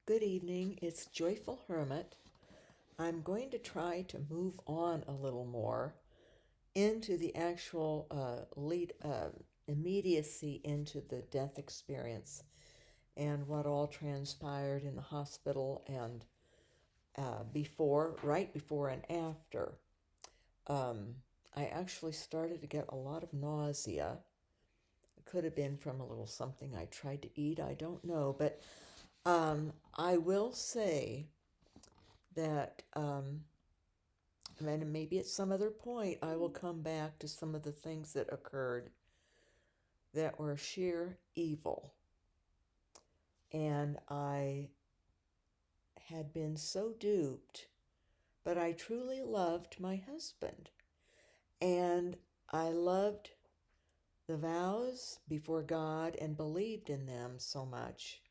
Good evening, it's Joyful Hermit. I'm going to try to move on a little more into the actual lead immediacy into the death experience and what all transpired in the hospital and right before and after. Um, I actually started to get a lot of nausea. It could have been from a little something I tried to eat, I don't know, but I will say that and maybe at some other point I will come back to some of the things that occurred that were sheer evil. And I had been so duped, but I truly loved my husband. And I loved the vows before God and believed in them so much.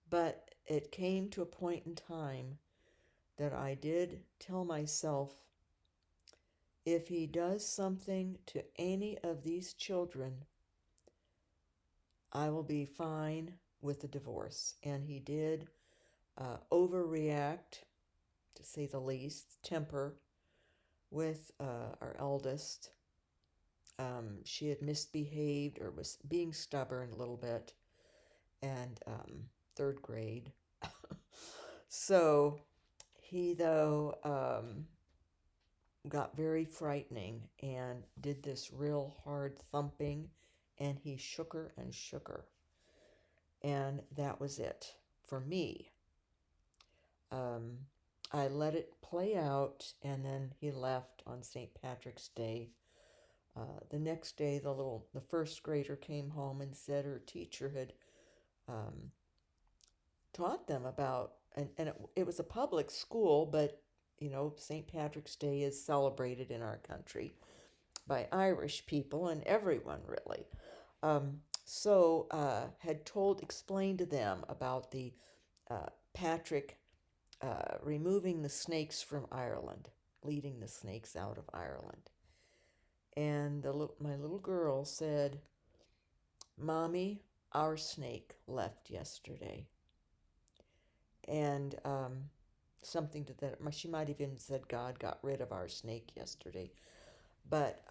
But it came to a point in time that I did tell myself, if he does something to any of these children, I will be fine with the divorce. And he did overreact, to say the least, temper with our eldest. She had misbehaved or was being stubborn a little bit, and third grade. So he, though, got very frightening and did this real hard thumping, and he shook her and shook her. And that was it for me. Um, I let it play out, and then he left on St. Patrick's Day. The next day, the first grader came home and said her teacher had um, taught them about, and it was a public school, but St. Patrick's Day is celebrated in our country by Irish people and everyone really. Had explained to them about the Patrick removing the snakes from Ireland, leading the snakes out of Ireland. And my little girl said, "Mommy, our snake left yesterday." And something to that, she might have even said, "God got rid of our snake yesterday." But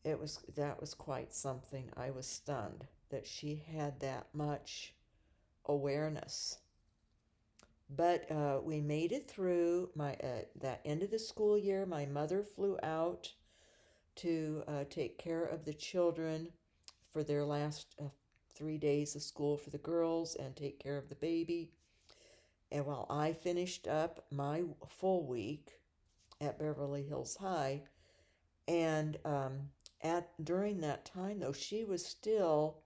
that was quite something. I was stunned that she had that much awareness. But we made it through that end of the school year. My mother flew out to take care of the children for their last 3 days of school for the girls and take care of the baby. And while I finished up my full week at Beverly Hills High, and during that time though, she was still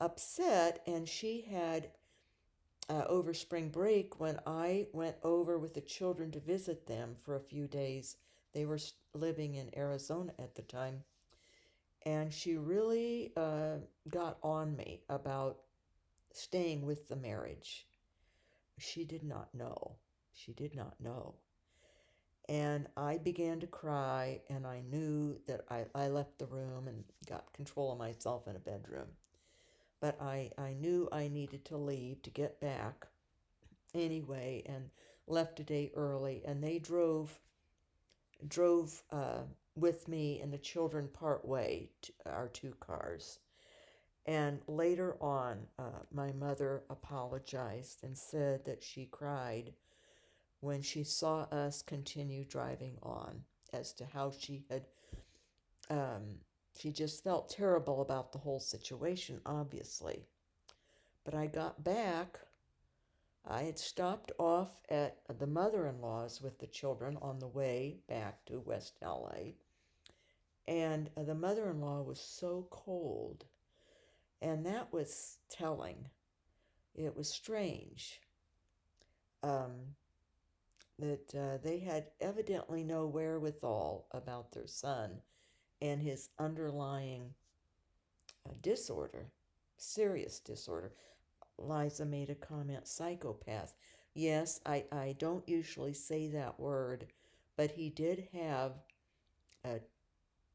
upset, and she had over spring break, when I went over with the children to visit them for a few days. They were living in Arizona at the time. And she really got on me about staying with the marriage. She did not know. She did not know. And I began to cry, and I knew that I left the room and got control of myself in a bedroom. But I knew I needed to leave to get back anyway, and left a day early, and they drove with me and the children part way to our two cars. And later on, my mother apologized and said that she cried when she saw us continue driving on, as to how um, she just felt terrible about the whole situation, obviously. But I got back. I had stopped off at the mother-in-law's with the children on the way back to West LA. And the mother-in-law was so cold. And that was telling. It was strange um, that they had evidently no wherewithal about their son and his underlying disorder, serious disorder. Liza made a comment, psychopath. Yes, I don't usually say that word, but he did have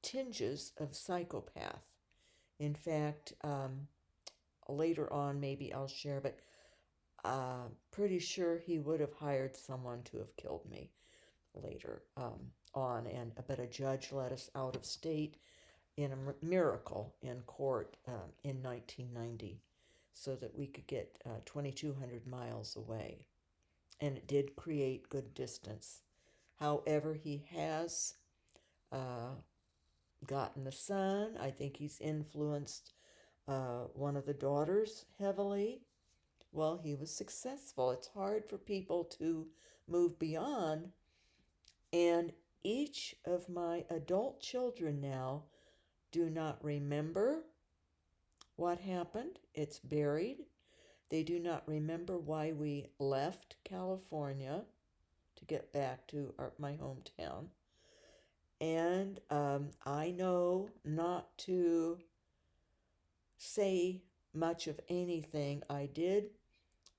tinges of psychopath. In fact, later on, maybe I'll share, but pretty sure he would have hired someone to have killed me later on. But a judge let us out of state in a miracle in court in 1990 so that we could get 2,200 miles away. And it did create good distance. However, he has gotten the son. I think he's influenced one of the daughters heavily. Well, he was successful. It's hard for people to move beyond. And each of my adult children now do not remember what happened. It's buried. They do not remember why we left California to get back to my hometown. And I know not to say much of anything. I did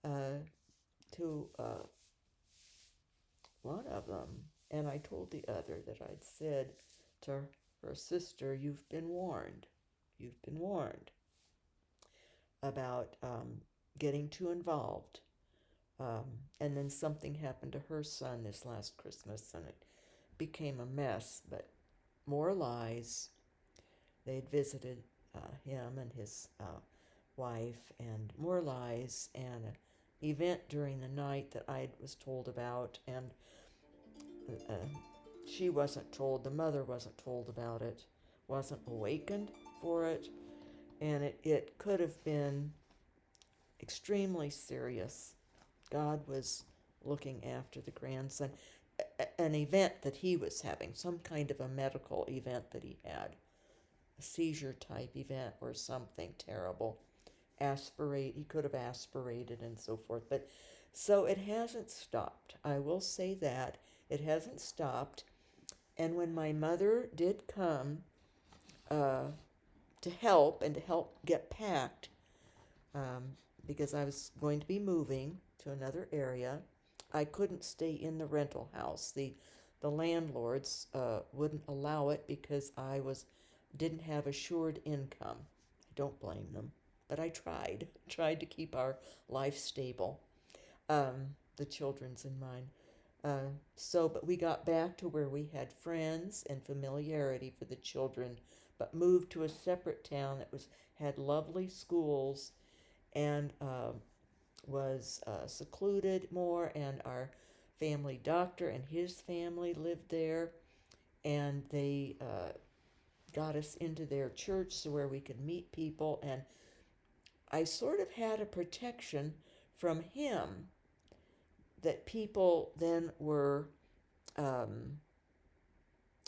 to one of them, and I told the other that I'd said to her sister, "You've been warned. You've been warned about getting too involved." And then something happened to her son this last Christmas, and it became a mess, but more lies. They'd visited him and his wife, and more lies, and an event during the night that I was told about, and she wasn't told, the mother wasn't told about it, wasn't awakened for it, and it could have been extremely serious. God was looking after the grandson. An event that he was having, some kind of a medical event that he had, a seizure type event or something terrible. He could have aspirated and so forth. But so it hasn't stopped. I will say that. It hasn't stopped. And when my mother did come to help get packed, because I was going to be moving to another area, I couldn't stay in the rental house. The landlords wouldn't allow it because I didn't have assured income. I don't blame them, but I tried to keep our life stable, the children's and mine. But we got back to where we had friends and familiarity for the children, but moved to a separate town that had lovely schools and was secluded more, and our family doctor and his family lived there, and they got us into their church so where we could meet people, and I sort of had a protection from him that people then were,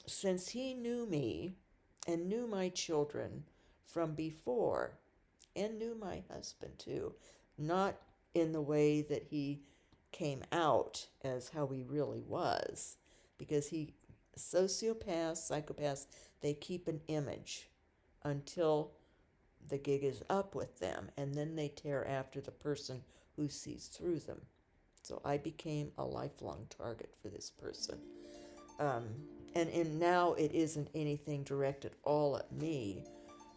since he knew me and knew my children from before and knew my husband too, not in the way that he came out as how he really was, because psychopaths, they keep an image until the gig is up with them, and then they tear after the person who sees through them. So I became a lifelong target for this person. And now it isn't anything directed all at me,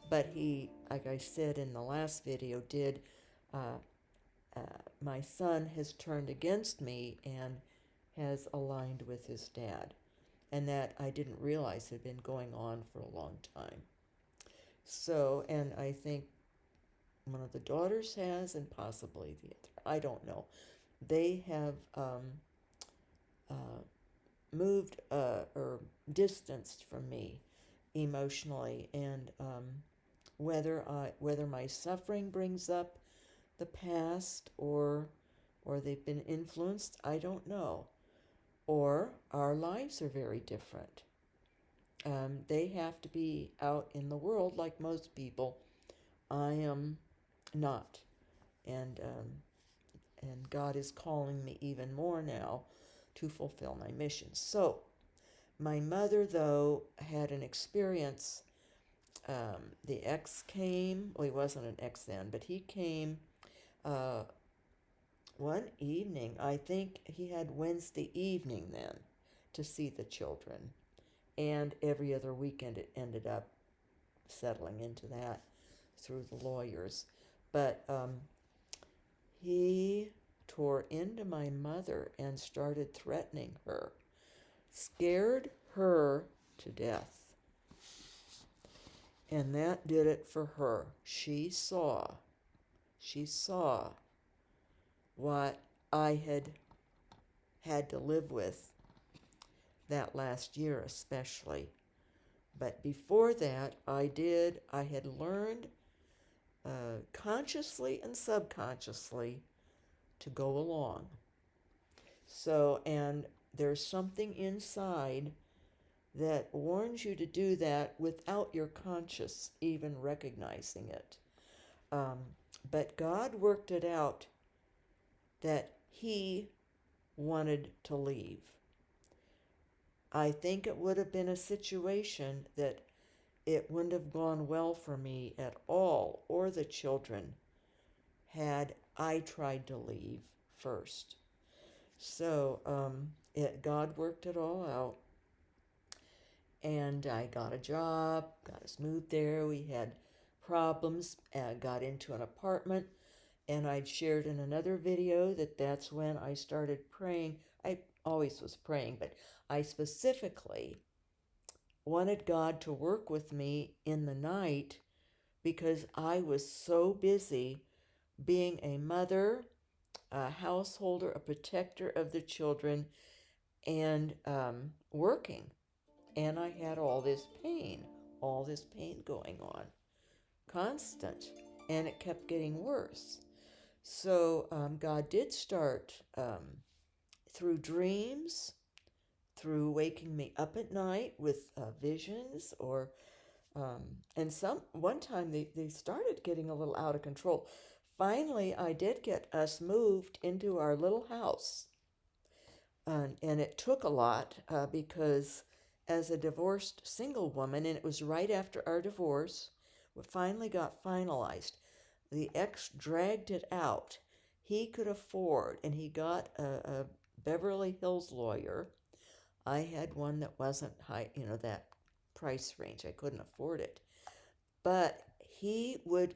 but he, like I said in the last video, my son has turned against me and has aligned with his dad. And that I didn't realize had been going on for a long time. So, and I think one of the daughters has, and possibly the other, I don't know. They have moved or distanced from me emotionally, and whether my suffering brings up the past or they've been influenced, I don't know. Or our lives are very different. They have to be out in the world like most people. I am not, and God is calling me even more now to fulfill my mission. So, my mother, though, had an experience. The ex came. Well, he wasn't an ex then, but he came one evening. I think he had Wednesday evening then to see the children. And every other weekend it ended up settling into that through the lawyers. But he tore into my mother and started threatening her, scared her to death. And that did it for her. She saw what I had to live with that last year especially. But before that, I had learned consciously and subconsciously to go along. So, and there's something inside that warns you to do that without your conscious even recognizing it. Um, but God worked it out that He wanted to leave. I think it would have been a situation that it wouldn't have gone well for me at all, or the children, had I tried to leave first. So God worked it all out, and I got a job, got us moved there. We had problems, got into an apartment, and I'd shared in another video that that's when I started praying. I always was praying, but I specifically wanted God to work with me in the night because I was so busy being a mother, a householder, a protector of the children, and working. And I had all this pain going on, constant, and it kept getting worse. So God did start through dreams, through waking me up at night with visions, or and one time they started getting a little out of control. Finally, I did get us moved into our little house, and it took a lot because as a divorced single woman, and it was right after our divorce, we finally got finalized. The ex dragged it out. He could afford, and he got a Beverly Hills lawyer. I had one that wasn't high, that price range. I couldn't afford it. But he would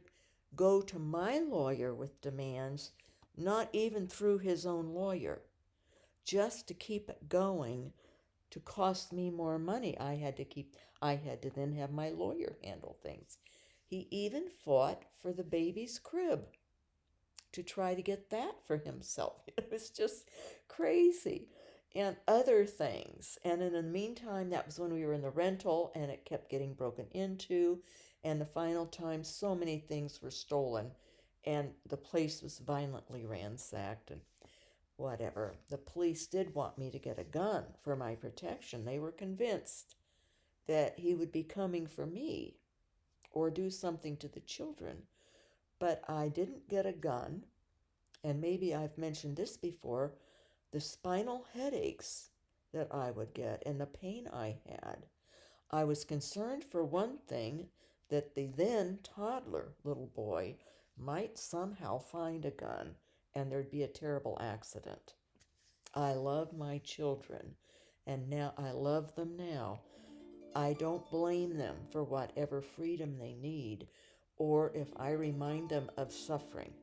go to my lawyer with demands, not even through his own lawyer, just to keep it going, to cost me more money. I had to then have my lawyer handle things. He even fought for the baby's crib to try to get that for himself. It was just crazy. And other things. And in the meantime, that was when we were in the rental and it kept getting broken into. And the final time, so many things were stolen and the place was violently ransacked and whatever. The police did want me to get a gun for my protection. They were convinced that he would be coming for me or do something to the children. But I didn't get a gun. And maybe I've mentioned this before, the spinal headaches that I would get and the pain I had. I was concerned for one thing, that the then toddler little boy might somehow find a gun and there'd be a terrible accident. I love my children, and now I love them now. I don't blame them for whatever freedom they need, or if I remind them of suffering.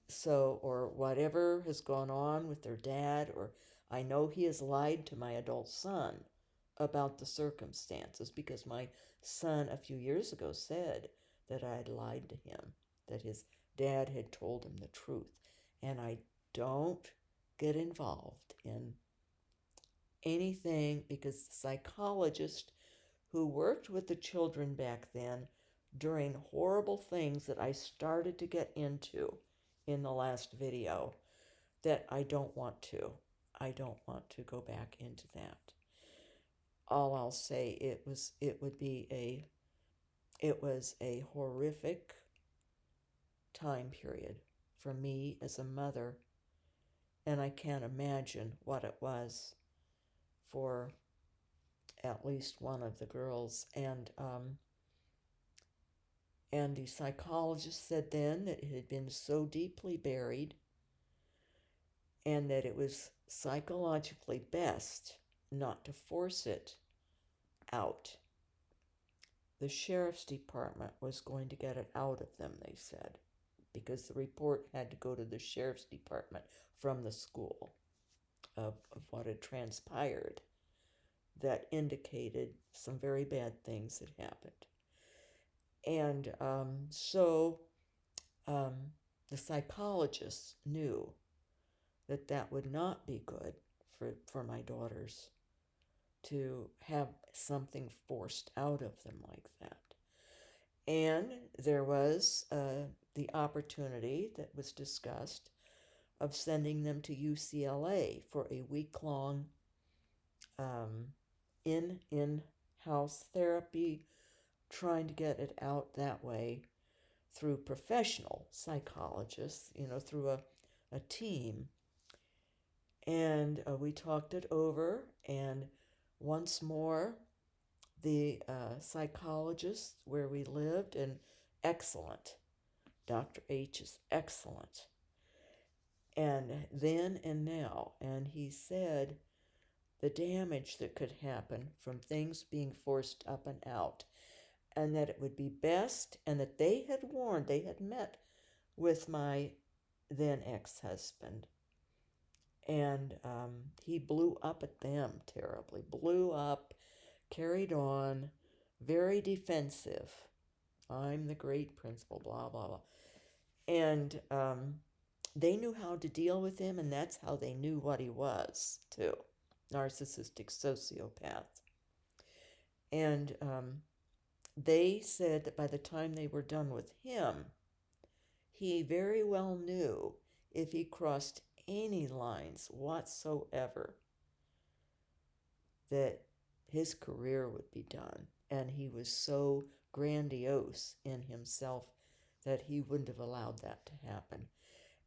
So, or whatever has gone on with their dad, or I know he has lied to my adult son about the circumstances because my son a few years ago said that I had lied to him, that his dad had told him the truth. And I don't get involved in anything because the psychologist who worked with the children back then during horrible things that I started to get into in the last video, that I don't want to. I don't want to go back into that. All I'll say, it was a horrific time period for me as a mother, and I can't imagine what it was for at least one of the girls. And the psychologist said then that it had been so deeply buried and that it was psychologically best not to force it out. The sheriff's department was going to get it out of them, they said. because the report had to go to the sheriff's department from the school of what had transpired that indicated some very bad things had happened. And um, the psychologists knew that that would not be good for my daughters to have something forced out of them like that. And there was the opportunity that was discussed of sending them to UCLA for a week-long in-house therapy, trying to get it out that way through professional psychologists, through a team. And we talked it over, and once more, the psychologist where we lived, and excellent. Dr. H is excellent. And then and now, and he said the damage that could happen from things being forced up and out, and that it would be best, and that they had met with my then ex-husband, and he blew up at them terribly, blew up, carried on, very defensive. I'm the great principal, blah, blah, blah. And they knew how to deal with him, and that's how they knew what he was, too. Narcissistic sociopath. And they said that by the time they were done with him, he very well knew if he crossed any lines whatsoever that his career would be done. And he was so grandiose in himself that he wouldn't have allowed that to happen.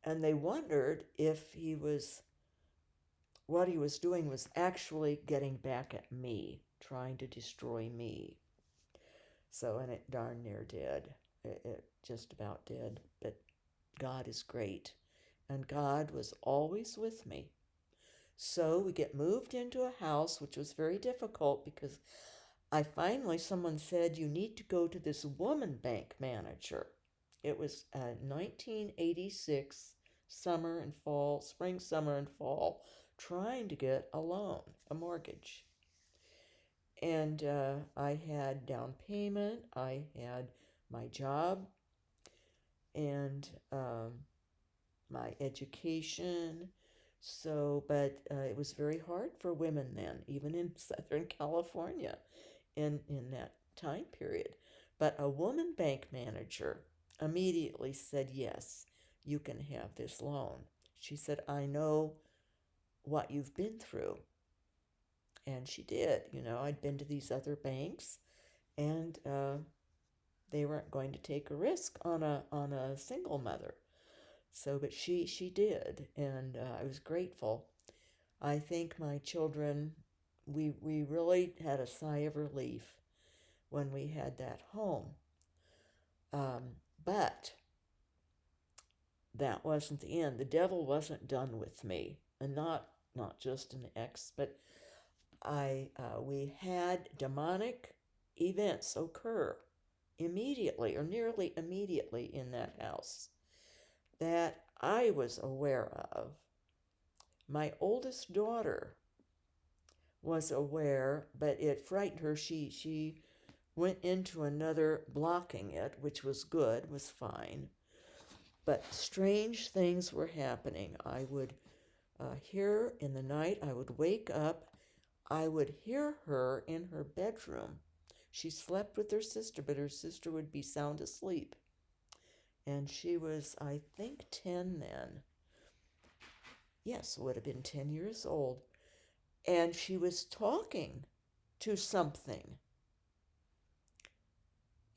And they wondered if what he was doing was actually getting back at me, trying to destroy me. So, and it darn near did. It just about did. But God is great. And God was always with me. So we get moved into a house, which was very difficult because someone said, you need to go to this woman bank manager. It was 1986, summer and fall, spring, summer, and fall, trying to get a loan, a mortgage. And I had down payment, I had my job, and my education. So, but it was very hard for women then, even in Southern California in that time period. But a woman bank manager immediately said, yes, you can have this loan. She said, I know what you've been through. And she did. I'd been to these other banks, and they weren't going to take a risk on a single mother. So, but she did, and I was grateful. I think my children, we really had a sigh of relief when we had that home. But that wasn't the end. The devil wasn't done with me, and not just an ex, but we had demonic events occur immediately or nearly immediately in that house that I was aware of. My oldest daughter was aware, but it frightened her. She went into another, blocking it, which was good, was fine. But strange things were happening. I would hear in the night, I would wake up, I would hear her in her bedroom. She slept with her sister, but her sister would be sound asleep. And she was, I think, 10 then. Yes, would have been 10 years old. And she was talking to something.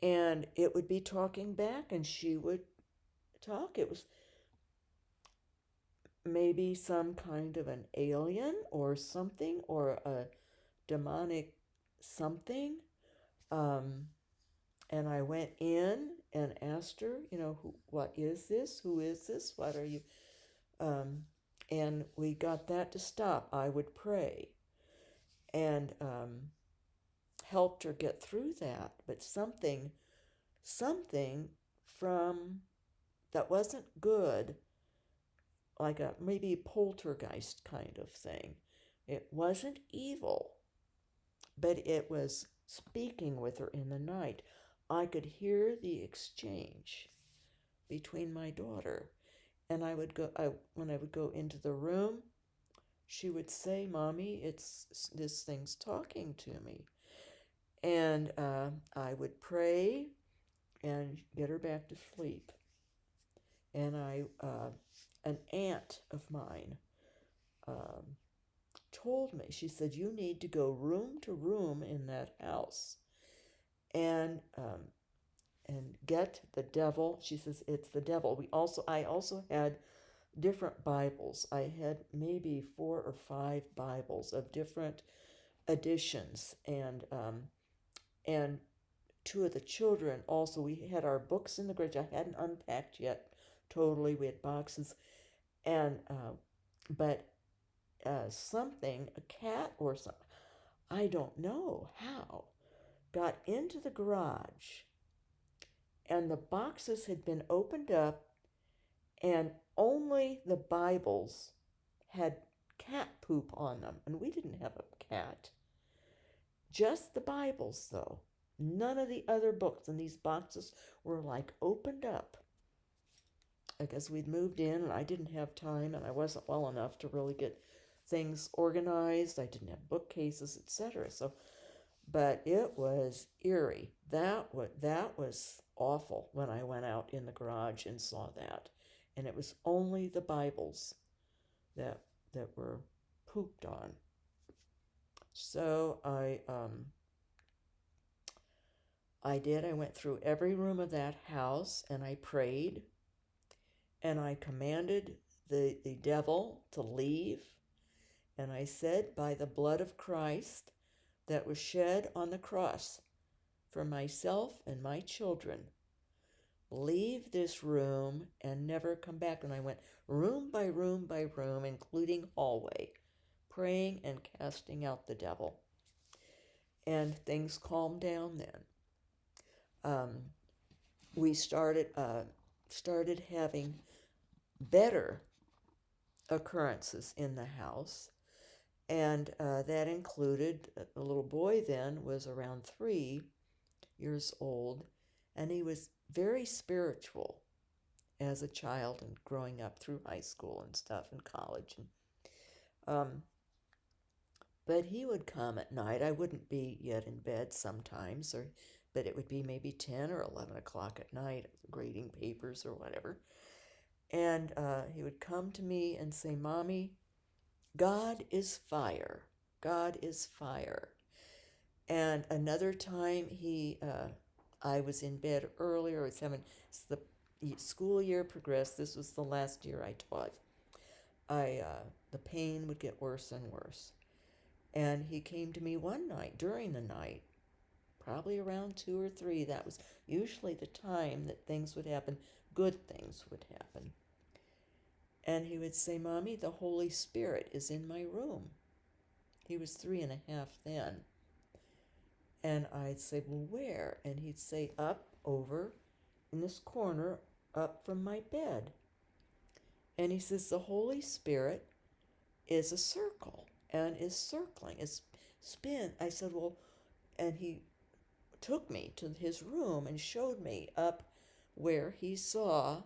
And it would be talking back, and she would talk. It was maybe some kind of an alien or something, or a demonic something. And I went in and asked her, what is this? Who is this? What are you? And we got that to stop. I would pray and helped her get through that. But something from that wasn't good, like a maybe poltergeist kind of thing. It wasn't evil, but it was speaking with her in the night. I could hear the exchange between my daughter, and when I would go into the room, she would say, "Mommy, it's this thing's talking to me," and I would pray and get her back to sleep. And an aunt of mine um, told me, she said, "You need to go room to room in that house and get the devil." She says, "It's the devil." I also had different Bibles. I had maybe 4 or 5 Bibles of different editions, and 2 of the children also. We had our books in the garage. I hadn't unpacked yet totally. We had boxes, and but something, a cat or something, I don't know how, got into the garage, and the boxes had been opened up, and only the Bibles had cat poop on them, and we didn't have a cat. Just the Bibles, though. None of the other books, and these boxes were like opened up. I guess we'd moved in, and I didn't have time, and I wasn't well enough to really get things organized. I didn't have bookcases, etc. So, but it was eerie. That was awful when I went out in the garage and saw that, and it was only the Bibles that were pooped on. So I went through every room of that house, and I prayed, and I commanded the devil to leave. And I said, "By the blood of Christ that was shed on the cross for myself and my children, leave this room and never come back." And I went room by room by room, including hallway, praying and casting out the devil. And things calmed down then. We started having better occurrences in the house, and that included the little boy then was around 3 years old, and he was very spiritual as a child and growing up through high school and stuff and college. And, but he would come at night. I wouldn't be yet in bed sometimes, but it would be maybe 10 or 11 o'clock at night, grading papers or whatever. And he would come to me and say, "Mommy, God is fire. God is fire." And another time I was in bed earlier. As the school year progressed. This was the last year I taught. The pain would get worse and worse. And he came to me one night, during the night, probably around 2 or 3. That was usually the time that things would happen, good things would happen. And he would say, "Mommy, the Holy Spirit is in my room." He was 3.5 then. And I'd say, "Well, where?" And he'd say, "Up over in this corner, up from my bed." And he says, "The Holy Spirit is a circle and is circling, is spin." I said, "Well," and he took me to his room and showed me up where he saw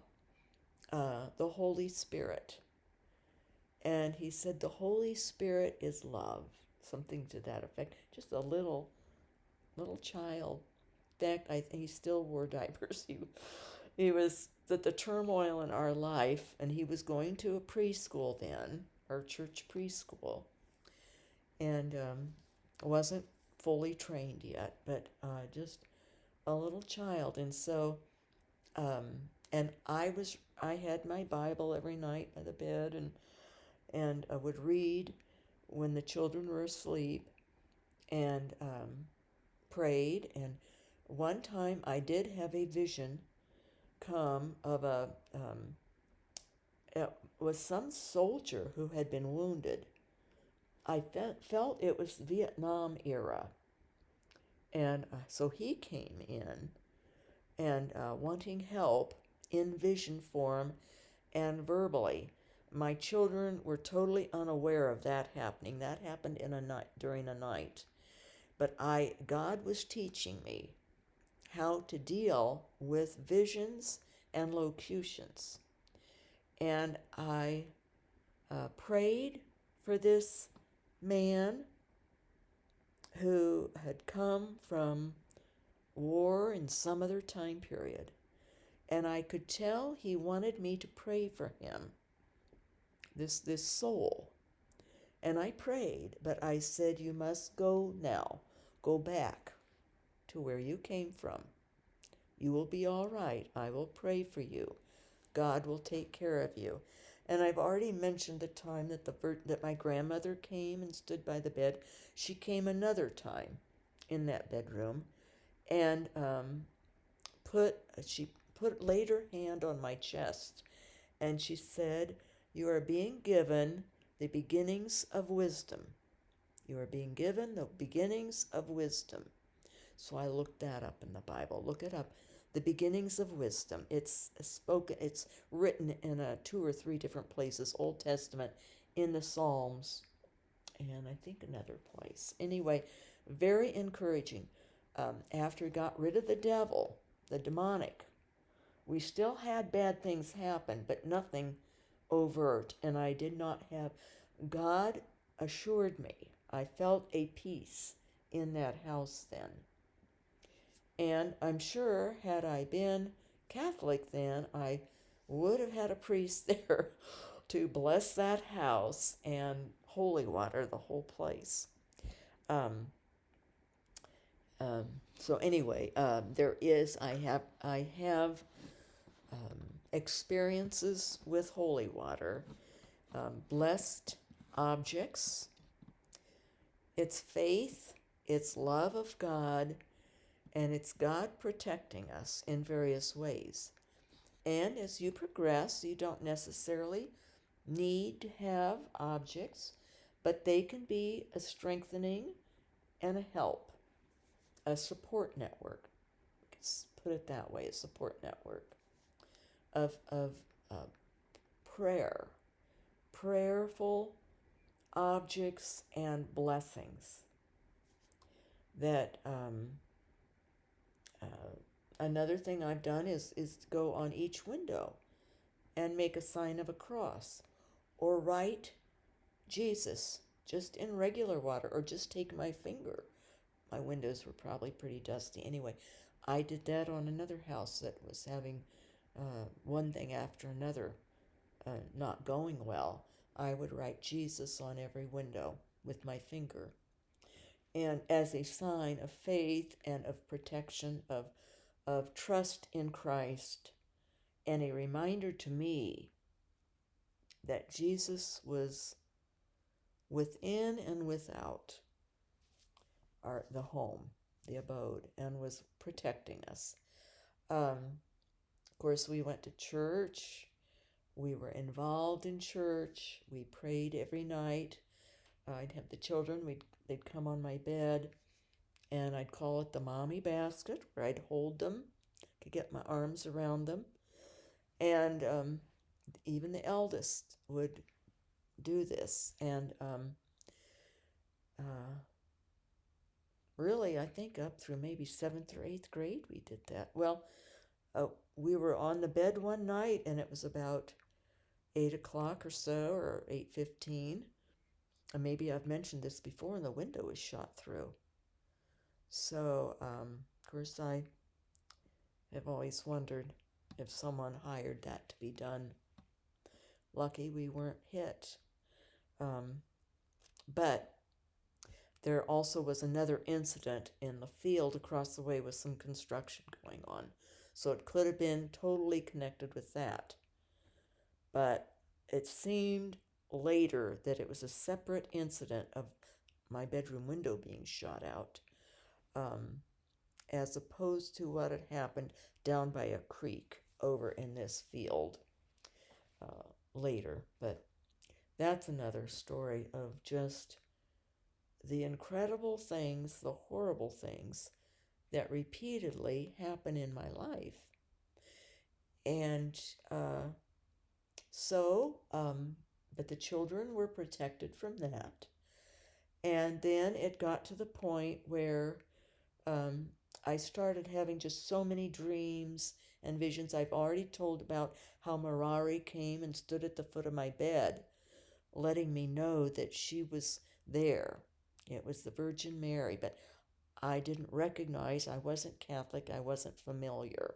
the Holy Spirit. And he said, "The Holy Spirit is love," something to that effect. Just a little child. In fact, I think he still wore diapers. He was at the turmoil in our life, and he was going to a preschool then, our church preschool, and wasn't fully trained yet, but just a little child. And so, and I had my Bible every night by the bed, and I would read when the children were asleep, and prayed. And one time I did have a vision come of it was some soldier who had been wounded. I felt it was the Vietnam era. And so he came in and wanting help in vision form and verbally. My children were totally unaware of that happening. That happened in a night during a night. But God was teaching me how to deal with visions and locutions. And I prayed for this man who had come from war in some other time period. And I could tell he wanted me to pray for him, this soul. And I prayed, but I said, you must go now. Go back to where you came from. You will be all right. I will pray for you. God will take care of you. And I've already mentioned the time that my grandmother came and stood by the bed. She came another time in that bedroom and she laid her hand on my chest and she said, you are being given the beginnings of wisdom. You are being given the beginnings of wisdom. So I looked that up in the Bible. Look it up. The beginnings of wisdom. It's spoken. It's written in 2 or 3 different places. Old Testament, in the Psalms, and I think another place. Anyway, very encouraging. After we got rid of the devil, the demonic, we still had bad things happen, but nothing overt. And I did not have. God assured me. I felt a peace in that house then. And I'm sure, had I been Catholic then, I would have had a priest there to bless that house and holy water the whole place. Um, um, so anyway, I have experiences with holy water, blessed objects. It's faith, it's love of God, and it's God protecting us in various ways. And as you progress, you don't necessarily need to have objects, but they can be a strengthening and a help, a support network. Let's put it that way, a support network of prayer, prayerful objects and blessings that another thing I've done is to go on each window and make a sign of a cross or write Jesus just in regular water or just take my finger. My windows were probably pretty dusty. Anyway, I did that on another house that was having one thing after another not going well. I would write Jesus on every window with my finger. And as a sign of faith and of protection, of trust in Christ, and a reminder to me that Jesus was within and without the home, the abode, and was protecting us. Of course, we went to church. We were involved in church. We prayed every night. I'd have the children. They'd come on my bed, and I'd call it the mommy basket, where I'd hold them, could get my arms around them, and even the eldest would do this. And really, I think up through maybe 7th or 8th grade, we did that. Well, we were on the bed one night, and it was about 8 o'clock or so, or 8:15. And maybe I've mentioned this before, and the window was shot through. So, of course, I have always wondered if someone hired that to be done. Lucky we weren't hit. But there also was another incident in the field across the way with some construction going on. So it could have been totally connected with that. But it seemed later that it was a separate incident of my bedroom window being shot out, as opposed to what had happened down by a creek over in this field later. But that's another story of just the incredible things, the horrible things that repeatedly happen in my life. And uh, so, but the children were protected from that. And then it got to the point where um, I started having just so many dreams and visions. I've already told about how Marari came and stood at the foot of my bed, letting me know that she was there. It was the Virgin Mary, but I didn't recognize, I wasn't Catholic, I wasn't familiar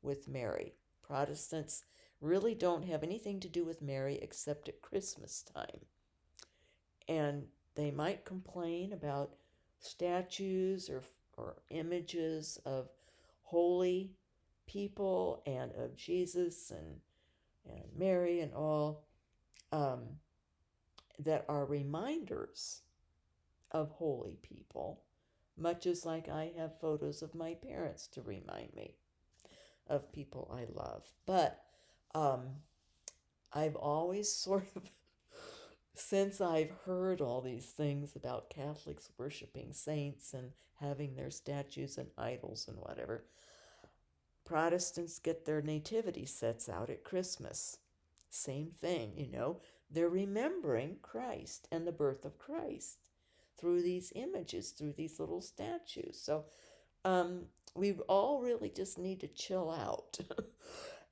with Mary. Protestants really don't have anything to do with Mary except at Christmas time. And they might complain about statues or images of holy people and of Jesus and Mary and all, um, that are reminders of holy people, much as like I have photos of my parents to remind me of people I love. But um, I've always sort of, since I've heard all these things about Catholics worshiping saints and having their statues and idols and whatever, Protestants get their nativity sets out at Christmas. Same thing, they're remembering Christ and the birth of Christ through these images, through these little statues. So um, we all really just need to chill out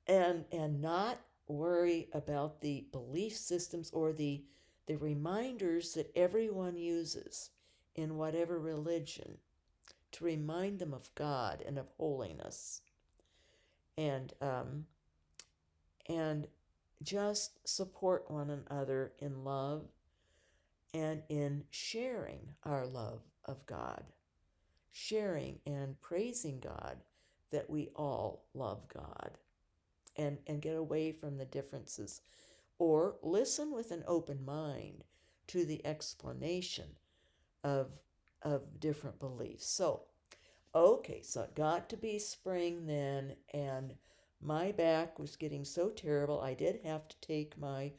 and not worry about the belief systems or the reminders that everyone uses in whatever religion to remind them of God and of holiness, and um, and just support one another in love and in sharing our love of God, sharing and praising God that we all love God, and get away from the differences, or listen with an open mind to the explanation of different beliefs. So, okay, so it got to be spring then, and my back was getting so terrible. I did have to take my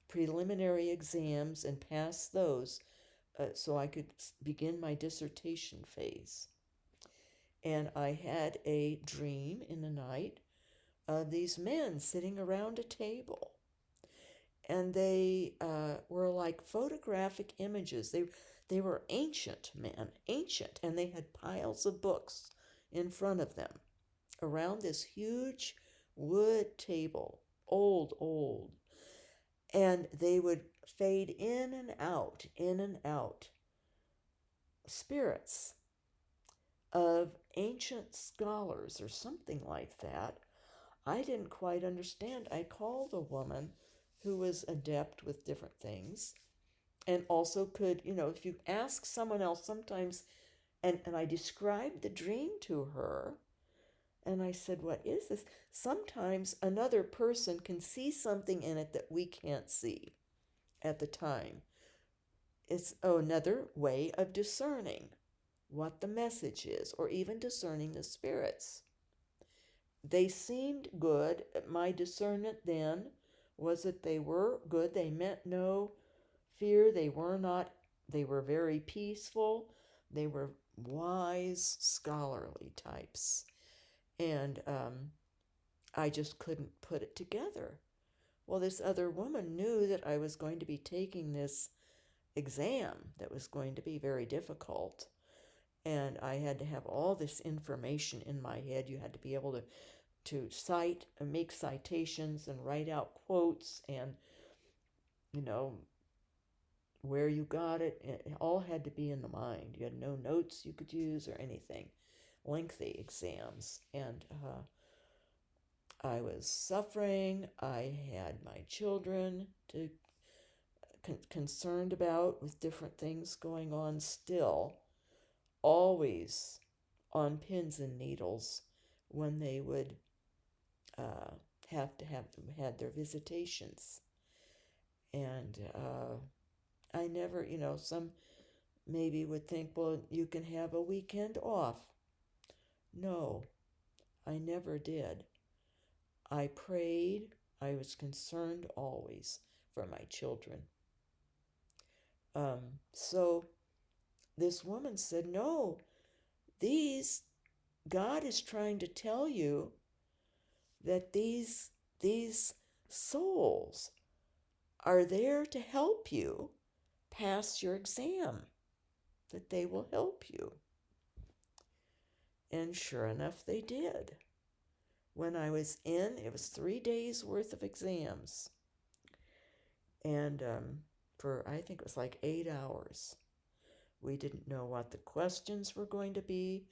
preliminary exams and pass those, so I could begin my dissertation phase. And I had a dream in the night of these men sitting around a table. And they were like photographic images. They were ancient men, ancient, and they had piles of books in front of them around this huge wood table, old. And they would fade in and out, spirits of ancient scholars or something like that. I didn't quite understand. I called a woman who was adept with different things and also could, if you ask someone else sometimes, and I described the dream to her, and I said, "What is this?" Sometimes another person can see something in it that we can't see at the time. It's another way of discerning what the message is, or even discerning the spirits. They seemed good. My discernment then was that they were good. They meant no fear. They were very peaceful. They were wise, scholarly types. And I just couldn't put it together. Well, this other woman knew that I was going to be taking this exam that was going to be very difficult. And I had to have all this information in my head. You had to be able to cite and make citations and write out quotes and, you know, where you got it. It all had to be in the mind. You had no notes you could use or anything. Lengthy exams. And I was suffering. I had my children to concerned about with different things going on still, always on pins and needles when they would uh, have to have had their visitations. And I never, some maybe would think, well, you can have a weekend off. No, I never did. I prayed. I was concerned always for my children. So this woman said, no, these, God is trying to tell you that these souls are there to help you pass your exam, that they will help you. And sure enough, they did. When I was in, it was 3 days worth of exams. And for, I think it was like 8 hours. We didn't know what the questions were going to be,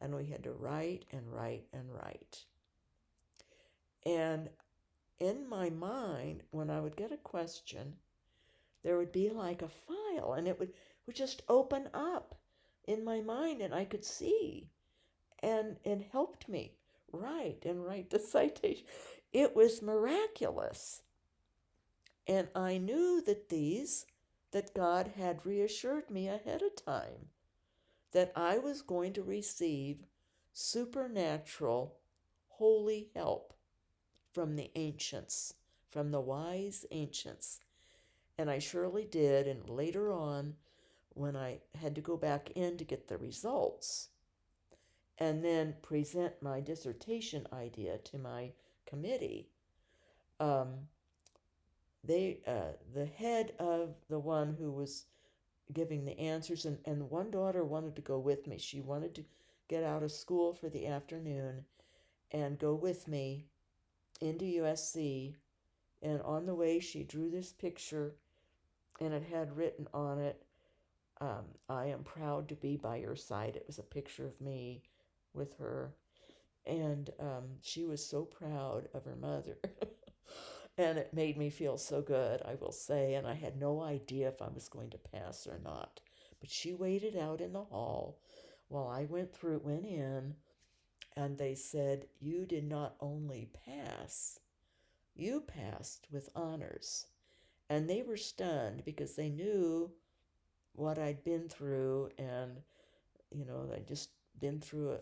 and we had to write and write and write. And in my mind, when I would get a question, there would be like a file, and it would just open up in my mind, and I could see, and it helped me write and write the citation. It was miraculous. And I knew that God had reassured me ahead of time that I was going to receive supernatural, holy help from the ancients, from the wise ancients. And I surely did. And later on, when I had to go back in to get the results and then present my dissertation idea to my committee, um, the head of the one who was giving the answers, and one daughter wanted to go with me. She wanted to get out of school for the afternoon and go with me into USC. And on the way, she drew this picture, and it had written on it, I am proud to be by your side. It was a picture of me with her. And she was so proud of her mother. And it made me feel so good, I will say. And I had no idea if I was going to pass or not. But she waited out in the hall while I went in, and they said, "You did not only pass, you passed with honors." And they were stunned because they knew what I'd been through, and I'd just been through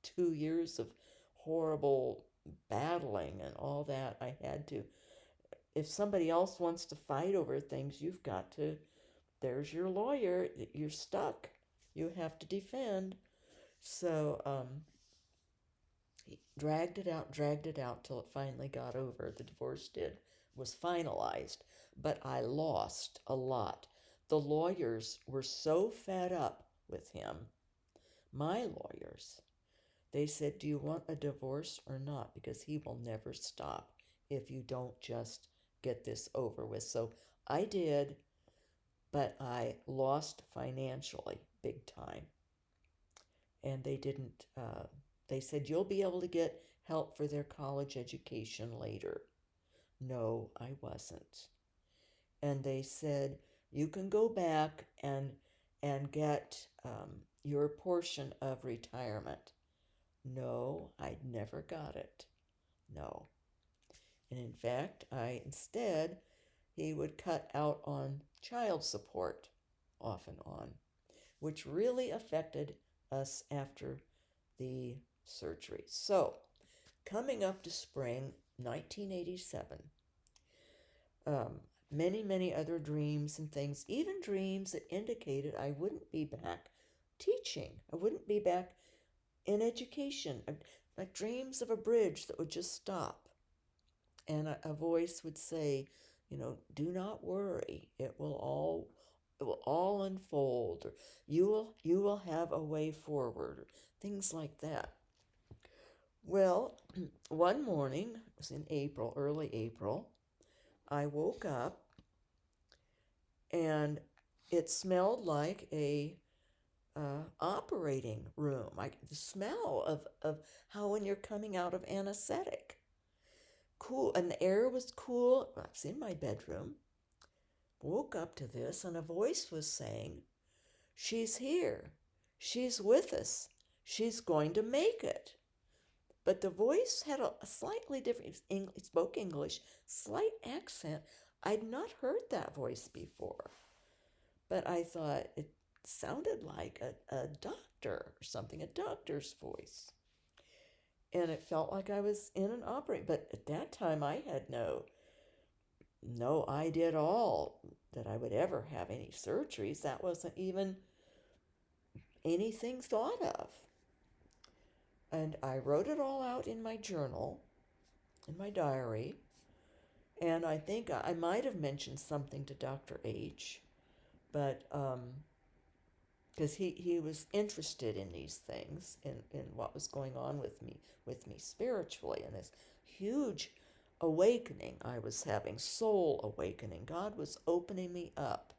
2 years of horrible battling and all that. I had to, if somebody else wants to fight over things, you've got to, there's your lawyer, you're stuck. You have to defend. So he dragged it out till it finally got over. The divorce was finalized, but I lost a lot. The lawyers were so fed up with him, my lawyers. They said, "Do you want a divorce or not? Because he will never stop if you don't just get this over with." So I did, but I lost financially big time. And they didn't, they said, "You'll be able to get help for their college education later." No, I wasn't. And they said, "You can go back and get your portion of retirement." No, I'd never got it. No. And in fact, instead, he would cut out on child support off and on, which really affected us after the surgery. So, coming up to spring 1987, many, many other dreams and things, even dreams that indicated I wouldn't be back teaching. I wouldn't be back in education. Like dreams of a bridge that would just stop. And a voice would say, "Do not worry. It will all unfold, or you will have a way forward," or things like that. Well, one morning, it was in April, early April, I woke up and it smelled like a operating room. Like the smell of how when you're coming out of anesthetic. Cool, and the air was cool. I was in my bedroom. Woke up to this, and a voice was saying, "She's here. She's with us. She's going to make it." But the voice had a slightly different, it spoke English, slight accent. I'd not heard that voice before. But I thought it sounded like a doctor or something, a doctor's voice. And it felt like I was in an operating, but at that time I had no idea at all that I would ever have any surgeries. That wasn't even anything thought of. And I wrote it all out in my journal. in my diary, and I think I might have mentioned something to Dr. H, but because he was interested in these things, in what was going on with me spiritually, and this huge awakening I was having, soul awakening. God was opening me up,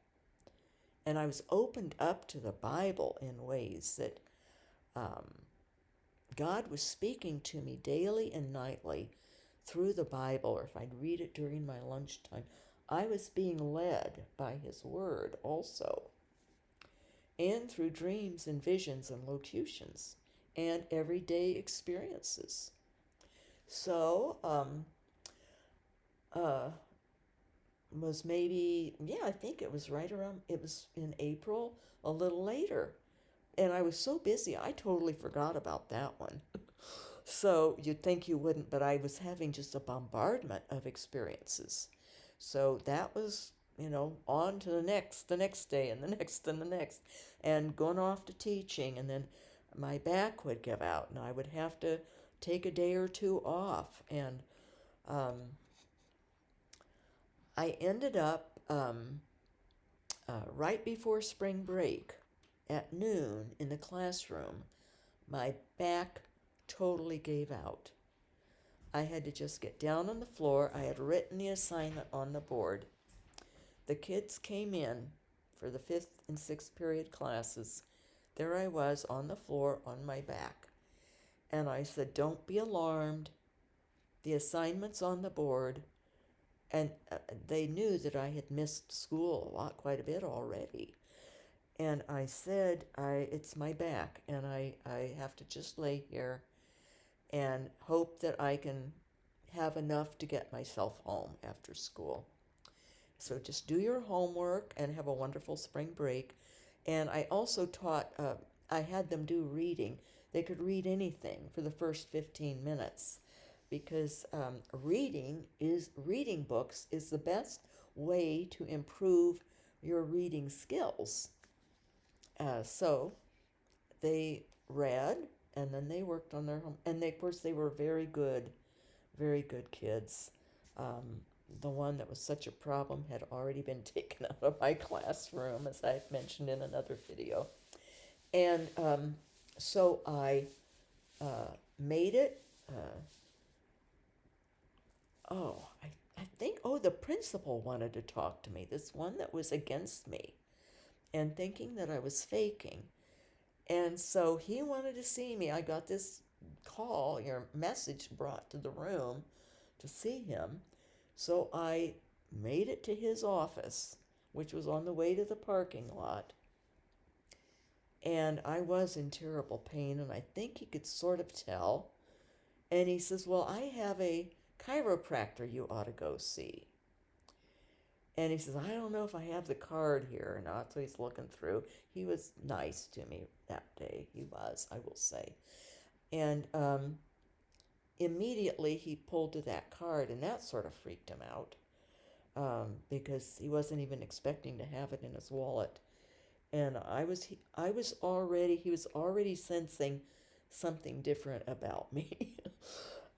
and I was opened up to the Bible in ways that um, God was speaking to me daily and nightly through the Bible, or if I'd read it during my lunchtime. I was being led by His Word also, and through dreams and visions and locutions and everyday experiences. So, uh, was maybe, yeah, I think it was right around, it was in April, a little later. And I was so busy, I totally forgot about that one. So you'd think you wouldn't, but I was having just a bombardment of experiences. So that was, on to the next day, and the next, and the next, and going off to teaching. And then my back would give out, and I would have to take a day or two off. And um, I ended up right before spring break at noon in the classroom. My back totally gave out. I had to just get down on the floor. I had written the assignment on the board. The kids came in for the fifth and sixth period classes. There I was on the floor on my back. And I said, "Don't be alarmed. The assignment's on the board." And they knew that I had missed school quite a bit already. And I said, it's my back, and I have to just lay here and hope that I can have enough to get myself home after school. So just do your homework and have a wonderful spring break. And I also taught, I had them do reading. They could read anything for the first 15 minutes, because reading books is the best way to improve your reading skills. So they read, and then they worked on their home, and of course they were very good kids. Um, the one that was such a problem had already been taken out of my classroom, as I've mentioned in another video. And so I made it. I think, the principal wanted to talk to me, this one that was against me and thinking that I was faking. And so he wanted to see me. I got this call, your message brought to the room to see him. So I made it to his office, which was on the way to the parking lot. And I was in terrible pain, and I think he could sort of tell. And he says, "Well, I have a chiropractor you ought to go see." And he says, "I don't know if I have the card here or not." So he's looking through. He was nice to me that day. He was, I will say. And immediately he pulled to that card, and that sort of freaked him out, because he wasn't even expecting to have it in his wallet. And he was already sensing something different about me.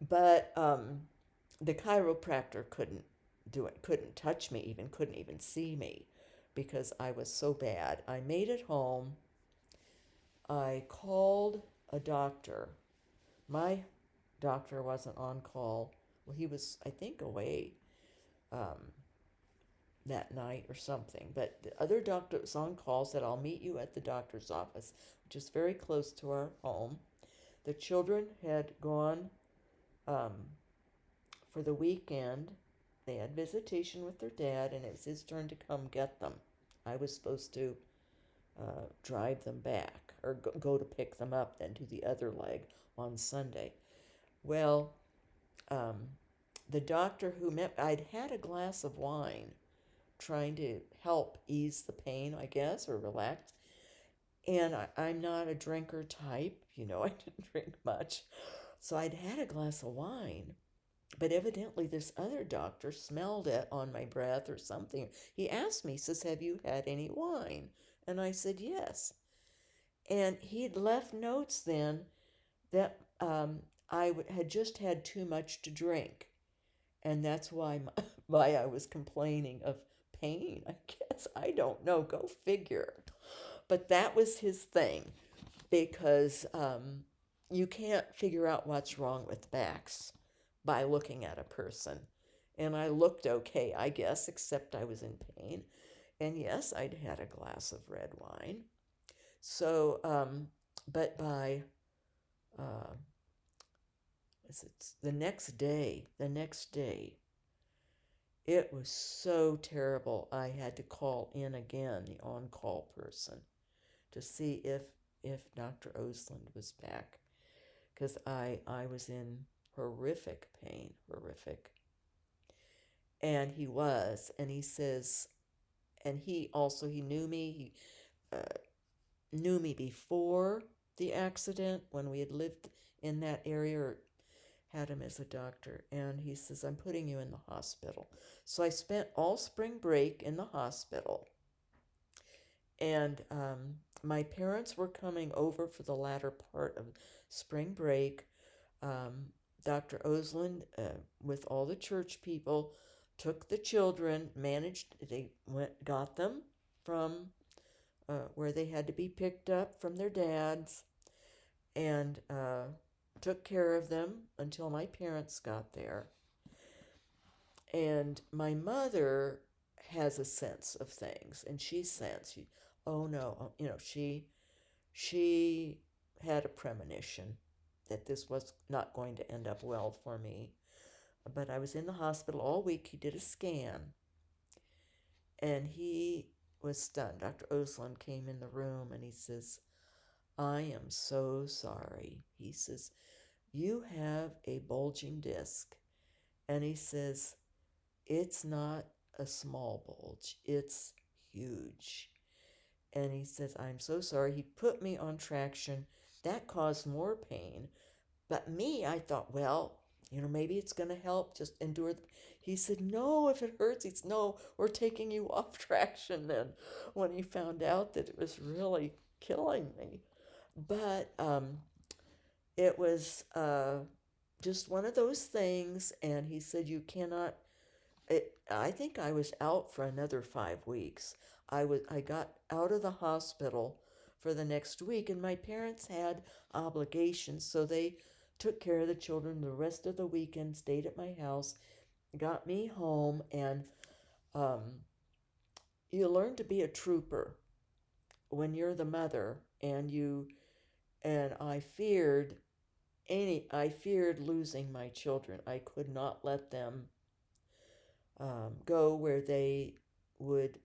But the chiropractor couldn't do it, couldn't touch me, even couldn't even see me, because I was so bad. I made it home. I called a doctor. My doctor wasn't on call. Well, he was, I think, away um, that night or something. But the other doctor was on call, said, "I'll meet you at the doctor's office," which is very close to our home. The children had gone um, for the weekend. They had visitation with their dad, and it was his turn to come get them. I was supposed to drive them back, or go to pick them up then to the other leg on Sunday. Well, um, the doctor who met, I'd had a glass of wine trying to help ease the pain, I guess, or relax. And I'm not a drinker type, I didn't drink much. So I'd had a glass of wine, but evidently this other doctor smelled it on my breath or something. He asked me, says, "Have you had any wine?" And I said, "Yes." And he'd left notes then that had just had too much to drink. And that's why why I was complaining of pain. I guess I don't know. Go figure. But that was his thing because you can't figure out what's wrong with backs by looking at a person. And I looked okay, I guess, except I was in pain. And yes, I'd had a glass of red wine. So, but by uh, the next day, it was so terrible. I had to call in again, the on-call person, to see if Dr. Osland was back, because I was in horrific pain, horrific. And he was, and he says, and he knew me. He knew me before the accident when we had lived in that area, or had him as a doctor. And he says, I'm putting you in the hospital. So I spent all spring break in the hospital. And my parents were coming over for the latter part of spring break. Um, Dr. Osland, with all the church people, took the children, got them from where they had to be picked up from their dads, and took care of them until my parents got there. And my mother has a sense of things, and oh no, she had a premonition that this was not going to end up well for me. But I was in the hospital all week. He did a scan, and he was stunned. Dr. Osland came in the room, and he says, I am so sorry. He says, you have a bulging disc. And he says, it's not a small bulge, it's huge. And he says, I'm so sorry. He put me on traction. That caused more pain. But me, I thought, well, maybe it's going to help. Just endure. He said, no, if it hurts, no, we're taking you off traction then, when he found out that it was really killing me. But it was just one of those things. And he said, you cannot. I think I was out for another 5 weeks. I got out of the hospital for the next week, and my parents had obligations, so they took care of the children the rest of the weekend, stayed at my house, got me home, and um, you learn to be a trooper when you're the mother, and I feared losing my children. I could not let them go where they would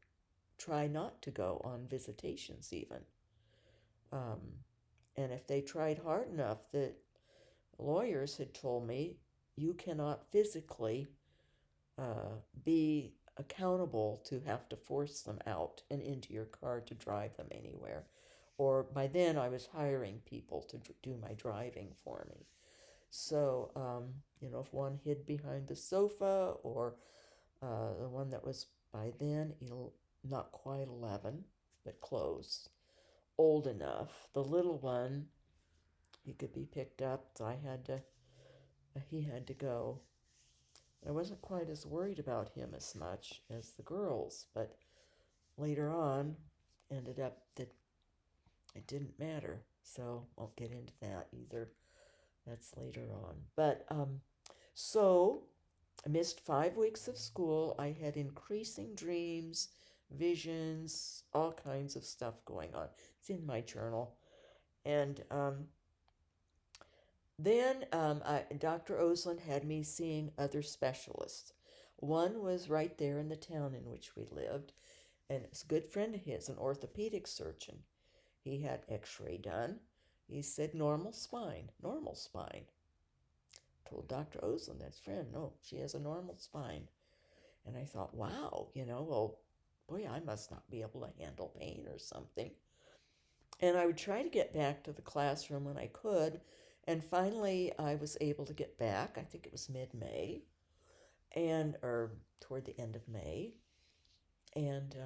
try not to go on visitations, even. Um, and if they tried hard enough, the lawyers had told me, you cannot physically be accountable to have to force them out and into your car to drive them anywhere. Or by then, I was hiring people to do my driving for me. So, if one hid behind the sofa, or the one that was by then not quite 11, but close, old enough. The little one, he could be picked up, so he had to go. I wasn't quite as worried about him as much as the girls, but later on, ended up that it didn't matter. So won't get into that either. That's later on. But so I missed 5 weeks of school. I had increasing dreams, visions, all kinds of stuff going on. It's in my journal. And then Dr. Osland had me seeing other specialists. One was right there in the town in which we lived, and it's a good friend of his, an orthopedic surgeon. He had x-ray done. He said normal spine, normal spine. Told Dr. Osland, that's friend, no, she has a normal spine. And I thought, wow, well, boy, I must not be able to handle pain or something. And I would try to get back to the classroom when I could. And finally, I was able to get back. I think it was mid-May, or toward the end of May. And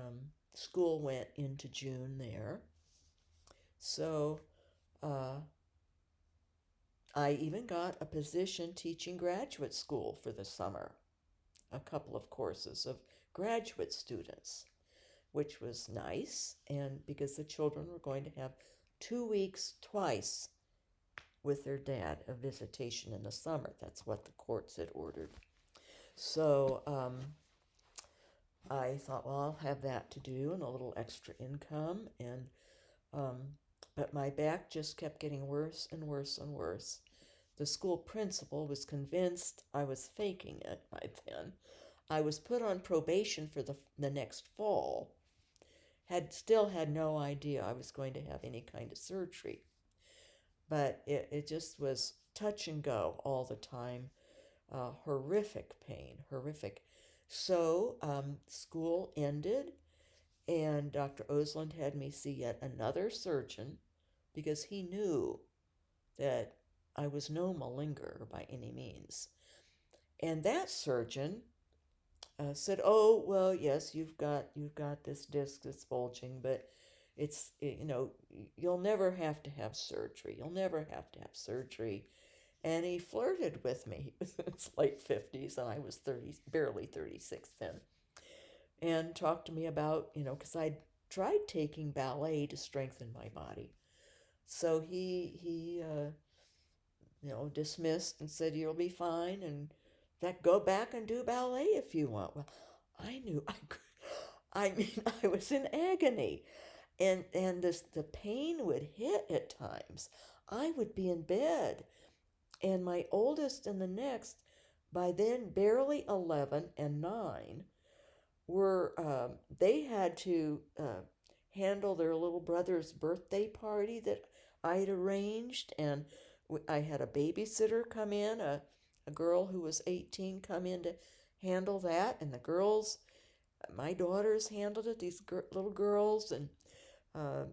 school went into June there. So I even got a position teaching graduate school for the summer. a couple of courses of graduate students, which was nice. And because the children were going to have 2 weeks twice with their dad, a visitation in the summer. That's what the courts had ordered. So I thought, well, I'll have that to do and a little extra income. And um, but my back just kept getting worse and worse and worse. The school principal was convinced I was faking it by then. I was put on probation for the next fall. Had no idea I was going to have any kind of surgery. But it just was touch and go all the time. Horrific pain, horrific. So school ended, and Dr. Osland had me see yet another surgeon because he knew that I was no malingerer by any means. And that surgeon said, "Oh, well, yes, you've got this disc that's bulging, but you'll never have to have surgery. You'll never have to have surgery." And he flirted with me. He was in his late 50s, and I was 30, barely 36 then, and talked to me about, because I'd tried taking ballet to strengthen my body. So he dismissed and said, "You'll be fine, and in fact, go back and do ballet if you want." Well, I knew I could. I mean, I was in agony, and the pain would hit at times. I would be in bed, and my oldest and the next, by then barely 11 and 9, were they had to handle their little brother's birthday party that I'd arranged, and I had a babysitter come in, a girl who was 18 come in to handle that, and the girls, my daughters handled it, these little girls, and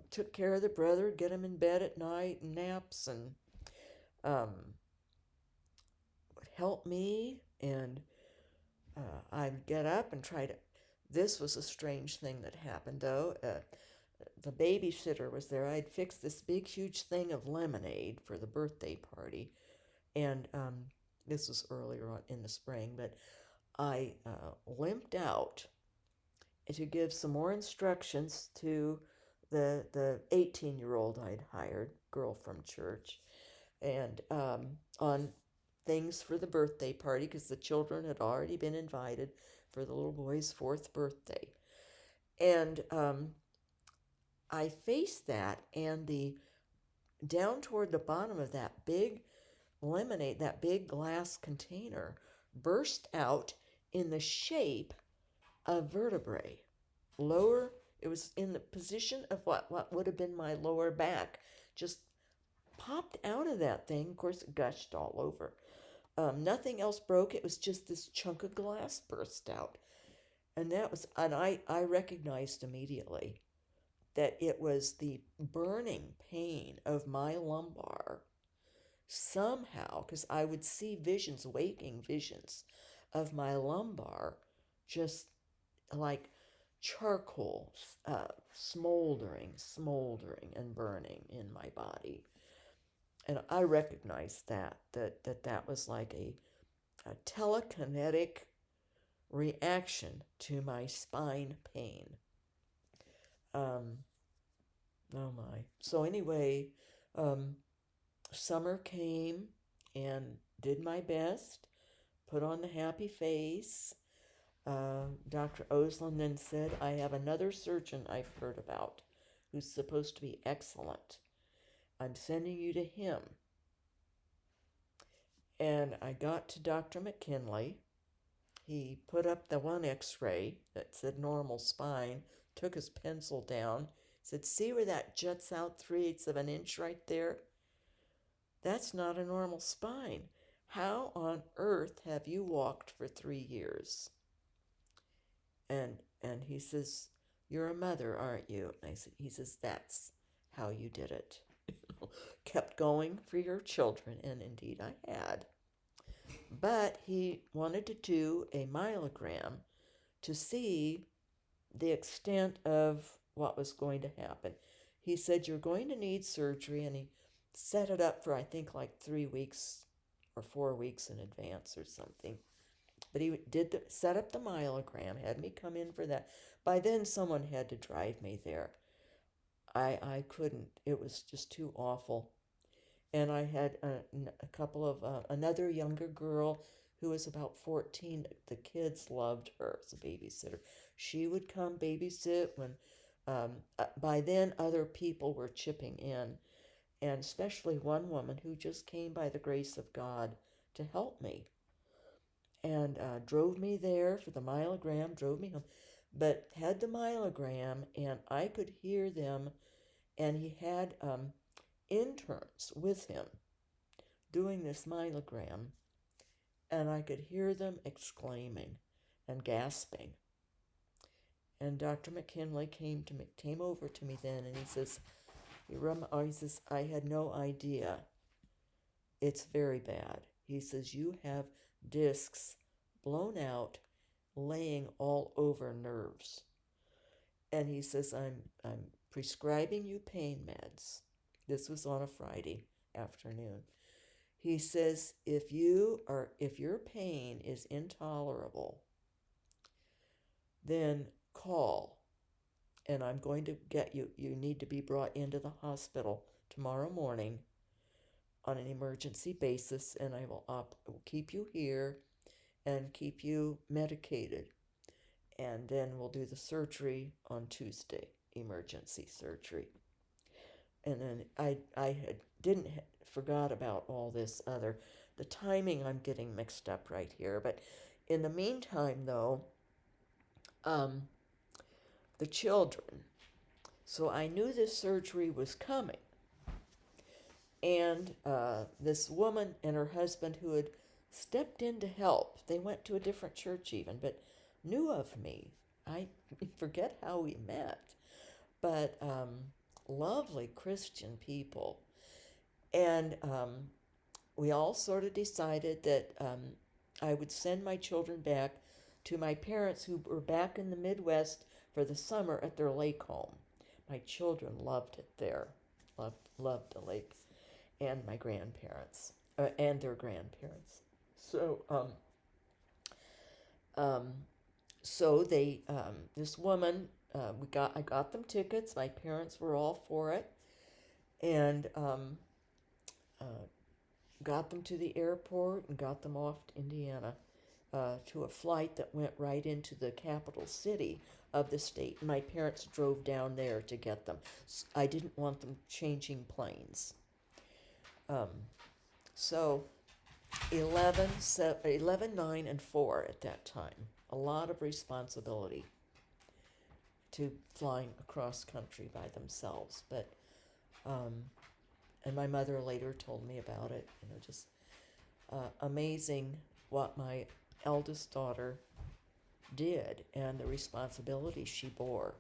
took care of the brother, get him in bed at night and naps, and um, would help me, and I'd get up and try to. This was a strange thing that happened, though. The babysitter was there. I'd fixed this big, huge thing of lemonade for the birthday party, and this was earlier on in the spring, but I limped out to give some more instructions to the 18-year-old I'd hired, girl from church, and on things for the birthday party because the children had already been invited for the little boy's 4th birthday. And I faced that, and the down toward the bottom of that big lemonade, that big glass container, burst out in the shape of vertebrae. Lower, it was in the position of what would have been my lower back, just popped out of that thing. Of course, it gushed all over. Nothing else broke. It was just this chunk of glass burst out. And I recognized immediately that it was the burning pain of my lumbar somehow, because I would see visions, waking visions of my lumbar just like charcoal, smoldering and burning in my body. And I recognized that was like a telekinetic reaction to my spine pain. Oh my. So anyway, summer came and did my best, put on the happy face. Dr. Osland then said, "I have another surgeon I've heard about who's supposed to be excellent. I'm sending you to him." And I got to Dr. McKinley. He put up the one x-ray that said normal spine, took his pencil down, said, "See where that juts out 3/8 of an inch right there? That's not a normal spine. How on earth have you walked for 3 years?" And he says, "You're a mother, aren't you?" And he says, "That's how you did it." Kept going for your children, and indeed I had. But he wanted to do a myelogram to see the extent of what was going to happen. He said, "You're going to need surgery," and he set it up for, I think, like 3 weeks or 4 weeks in advance or something. But he set up the myelogram, had me come in for that. By then, someone had to drive me there. I couldn't. It was just too awful. And I had a couple of another younger girl who was about 14. The kids loved her as a babysitter. She would come babysit when. By then, other people were chipping in, and especially one woman who just came by the grace of God to help me and drove me there for the myelogram, drove me home, but had the myelogram, and I could hear them, and he had interns with him doing this myelogram, and I could hear them exclaiming and gasping. And Dr. McKinley came over to me then, and he says, I had no idea. It's very bad. He says, you have discs blown out, laying all over nerves. And he says, I'm prescribing you pain meds. This was on a Friday afternoon. He says, if your pain is intolerable, then call, and I'm going to get you. You need to be brought into the hospital tomorrow morning on an emergency basis, and I will keep you here and keep you medicated. And then we'll do the surgery on Tuesday, emergency surgery. And then I had didn't forgot about all this other. The timing I'm getting mixed up right here, but in the meantime, though, the children. So I knew this surgery was coming. And this woman and her husband who had stepped in to help, they went to a different church even, but knew of me. I forget how we met, but lovely Christian people. And we all sort of decided that I would send my children back to my parents who were back in the Midwest for the summer at their lake home. My children loved it there, loved the lake, and my grandparents, and their grandparents. So, so they, this woman, I got them tickets. My parents were all for it, and uh, got them to the airport and got them off to Indiana to a flight that went right into the capital city of the state. My parents drove down there to get them. I didn't want them changing planes. So 11, 9, and 4 at that time. A lot of responsibility to flying across country by themselves. But, and my mother later told me about it. Just amazing what my eldest daughter did and the responsibility she bore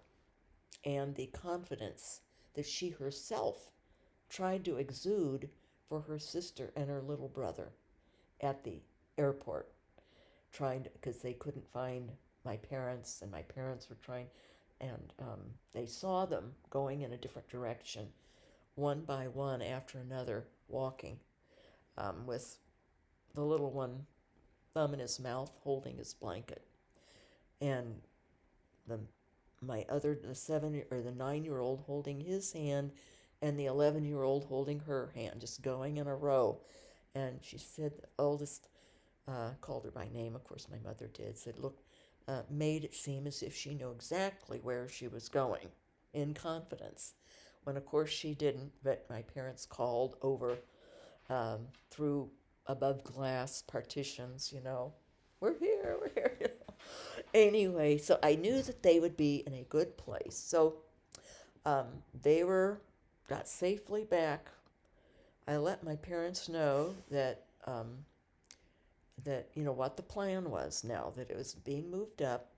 and the confidence that she herself tried to exude for her sister and her little brother at the airport, trying to, because they couldn't find my parents, and my parents were trying, and they saw them going in a different direction, one by one after another, walking with the little one, thumb in his mouth, holding his blanket, and the the 9-year-old holding his hand, and the 11-year-old holding her hand, just going in a row. And she said, the oldest called her by name, of course my mother did, said, look, made it seem as if she knew exactly where she was going, in confidence, when of course she didn't. But my parents called over through above glass partitions, we're here, we're here. Anyway, so I knew that they would be in a good place. So they got safely back. I let my parents know that what the plan was now, that it was being moved up,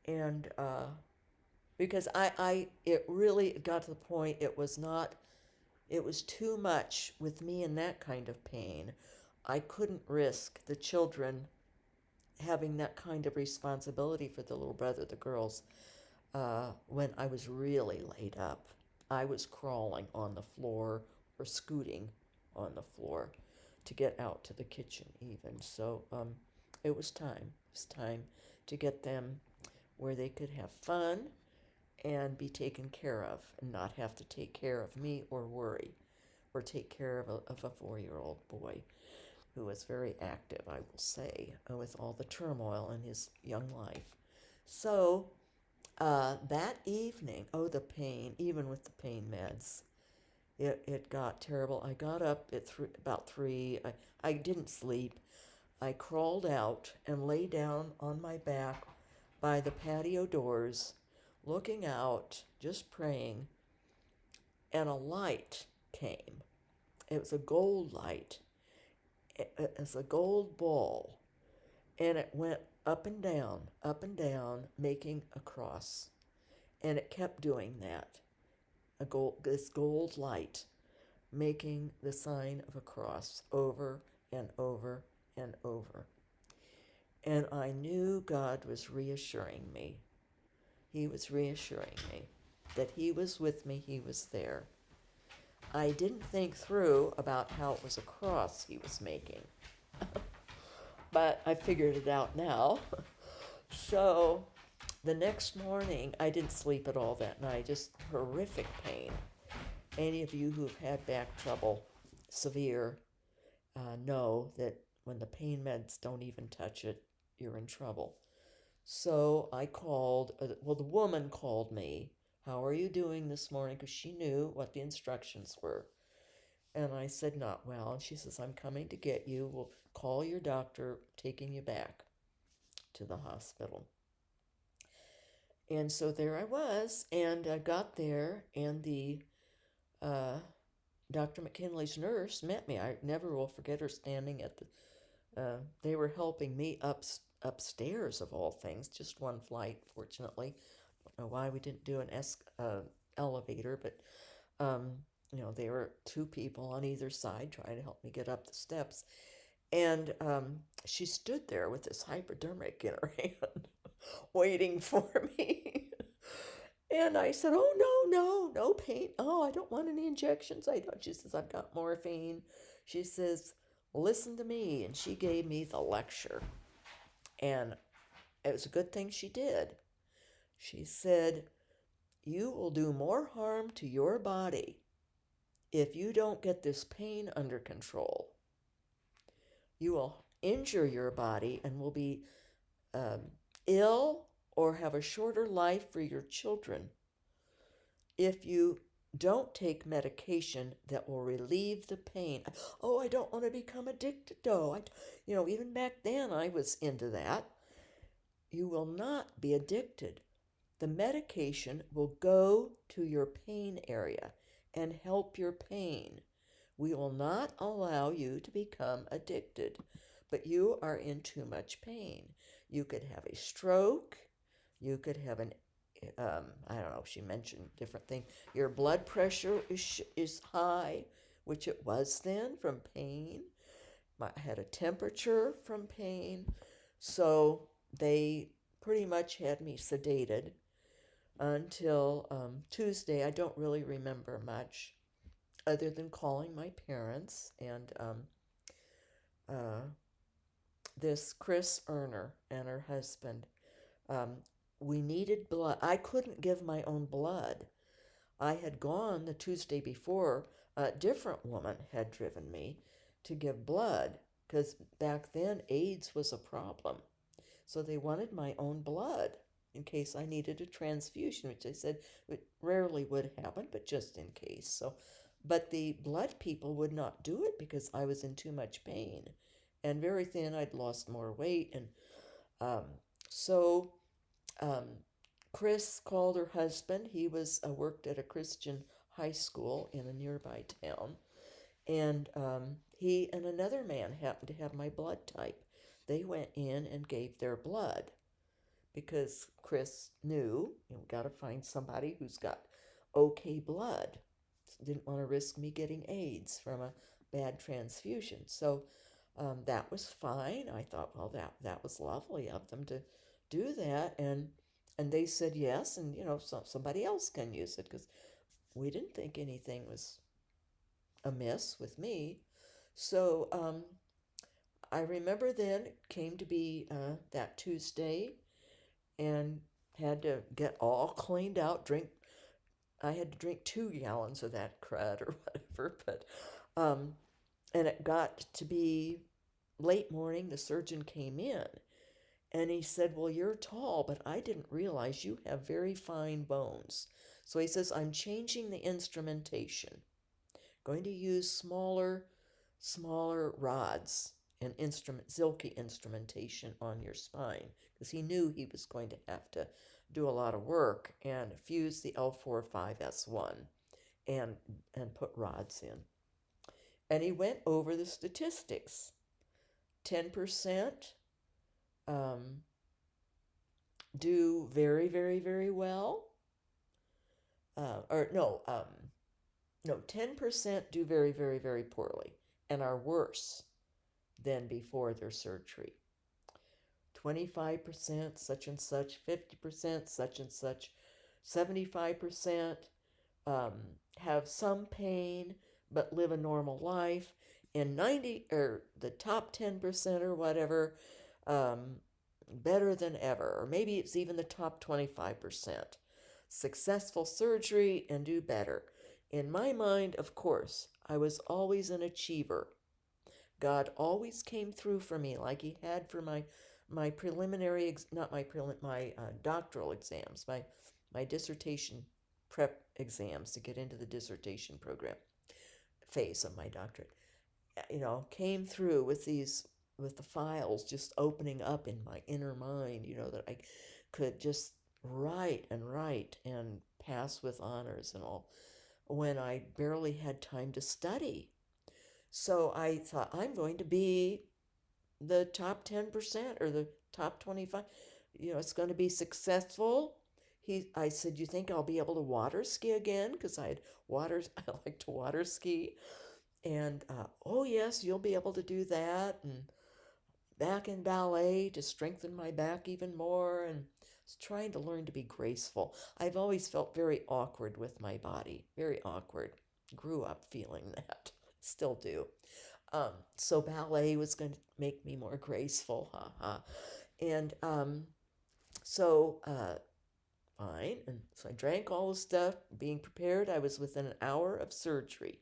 and because it really got to the point, it was too much with me in that kind of pain. I couldn't risk the children having that kind of responsibility for the little brother, the girls, when I was really laid up. I was crawling on the floor or scooting on the floor to get out to the kitchen even. So it was time. It was time to get them where they could have fun and be taken care of and not have to take care of me or worry or take care of a 4-year-old boy who was very active, I will say, with all the turmoil in his young life. So that evening, oh, the pain, even with the pain meds, it got terrible. I got up at about 3. I didn't sleep. I crawled out and lay down on my back by the patio doors, looking out, just praying, and a light came. It was a gold light. It was a gold ball, and it went up and down, making a cross. And it kept doing that. This gold light making the sign of a cross over and over and over. And I knew God was reassuring me. He was reassuring me that He was with me, He was there. I didn't think through about how it was a cross He was making, but I figured it out now. So the next morning, I didn't sleep at all that night, just horrific pain. Any of you who've had back trouble, severe, know that when the pain meds don't even touch it, you're in trouble. So I called, the woman called me. How are you doing this morning? Because she knew what the instructions were. And I said, not well. And she says, I'm coming to get you. We'll call your doctor, taking you back to the hospital. And so there I was, and I got there, and the Dr. McKinley's nurse met me. I never will forget her standing at the. They were helping me upstairs of all things, just one flight, fortunately. I don't know why we didn't do an elevator, but um, they were 2 people on either side trying to help me get up the steps. And she stood there with this hypodermic in her hand, waiting for me. And I said, "Oh, no pain. Oh, I don't want any injections. I don't." She says, "I've got morphine." She says, "Listen to me." And she gave me the lecture. And it was a good thing she did. She said, "You will do more harm to your body if you don't get this pain under control. You will injure your body and will be um, ill or have a shorter life for your children if you don't take medication that will relieve the pain." Oh, I don't want to become addicted, though. Even back then I was into that. You will not be addicted. The medication will go to your pain area and help your pain. We will not allow you to become addicted, but you are in too much pain. You could have a stroke. You could have I don't know, she mentioned different things. Your blood pressure is high, which it was then from pain. I had a temperature from pain. So they pretty much had me sedated until Tuesday. I don't really remember much other than calling my parents and uh, this Chris Erner and her husband. Um, we needed blood. I couldn't give my own blood. I had gone the Tuesday before. A different woman had driven me to give blood because back then AIDS was a problem. So they wanted my own blood in case I needed a transfusion, which they said it rarely would happen, but just in case. But the blood people would not do it because I was in too much pain and very thin. I'd lost more weight, and um, so um, Chris called her husband. He was worked at a Christian high school in a nearby town, and he and another man happened to have my blood type. They went in and gave their blood because Chris knew, got to find somebody who's got okay blood. Didn't want to risk me getting AIDS from a bad transfusion. So that was fine. I thought, well, that was lovely of them to do that, and they said yes, and somebody else can use it because we didn't think anything was amiss with me. So I remember then it came to be that Tuesday, and had to get all cleaned out. I had to drink 2 gallons of that crud or whatever. But um, and it got to be late morning. The surgeon came in, and he said, "Well, you're tall, but I didn't realize you have very fine bones." So he says, "I'm changing the instrumentation. Going to use smaller rods and Zilke instrumentation on your spine," because he knew he was going to have to do a lot of work and fuse the L45S1 and put rods in. And he went over the statistics. 10% um, do very, very, very well. Or no, no, 10% do very, very, very poorly and are worse than before their surgery. 25% such and such, 50% such and such, 75% um, have some pain but live a normal life, and 90 or the top 10% or whatever, um, better than ever, or maybe it's even the top 25%. Successful surgery and do better. In my mind, of course, I was always an achiever. God always came through for me like he had for my preliminary, not my my doctoral exams, my dissertation prep exams to get into the dissertation program phase of my doctorate. Came through with the files just opening up in my inner mind, that I could just write and pass with honors and all, when I barely had time to study. So I thought, I'm going to be the top 10% or the top 25. It's going to be successful. I said, "You think I'll be able to water ski again?" Because I like to water ski. And, "Oh, yes, you'll be able to do that." And back in ballet to strengthen my back even more. And I was trying to learn to be graceful. I've always felt very awkward with my body, very awkward. Grew up feeling that, still do. So ballet was going to make me more graceful, haha. And so fine. And so I drank all the stuff, being prepared. I was within an hour of surgery.